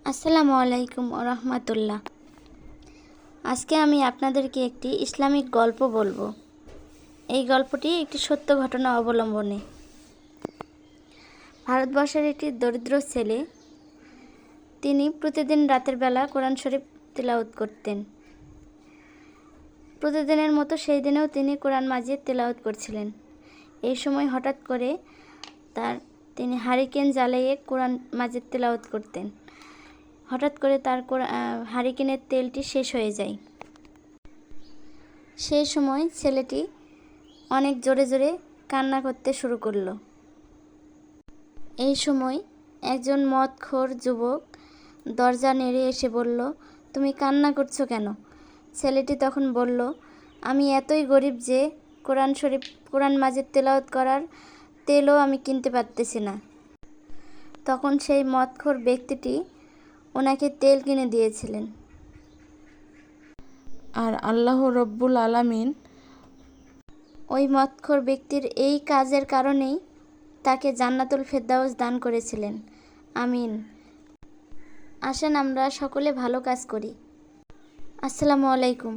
আসসালামু আলাইকুম রহমতুল্লাহ। আজকে আমি আপনাদেরকে একটি ইসলামিক গল্প বলবো। এই গল্পটি একটি সত্য ঘটনা অবলম্বনে। ভারতবর্ষের একটি দরিদ্র ছেলে, তিনি প্রতিদিন রাতের বেলা কোরআন শরীফ তিলাওয়াত করতেন। প্রতিদিনের মতো সেই দিনেও তিনি কোরআন মাজিদ তিলাওয়াত করছিলেন। এই সময় হঠাৎ করে তিনি হারিকেন জ্বালিয়ে কোরআন মাজিদ তিলাওয়াত করতেন। হঠাৎ করে তার হারিকেনের তেলটি শেষ হয়ে যায়। সেই সময় ছেলেটি অনেক জোরে জোরে কান্না করতে শুরু করলো। এই সময় একজন মদখোর যুবক দরজা নেড়ে এসে বলল, তুমি কান্না করছো কেন? ছেলেটি তখন বলল, আমি এতই গরিব যে কোরআন মাজিদ তেলাওয়াত করার তেলও আমি কিনতে পারতেছি না। তখন সেই মদখোর ব্যক্তিটি ওনাকে তেল কিনে দিয়েছিলেন। আর আল্লাহ রব্বুল আলামিন ওই মদখোর ব্যক্তির এই কাজের কারণেই তাকে জান্নাতুল ফেরদাউস দান করেছিলেন। আমিন। আসেন আমরা সকলে ভালো কাজ করি। আসসালামু আলাইকুম।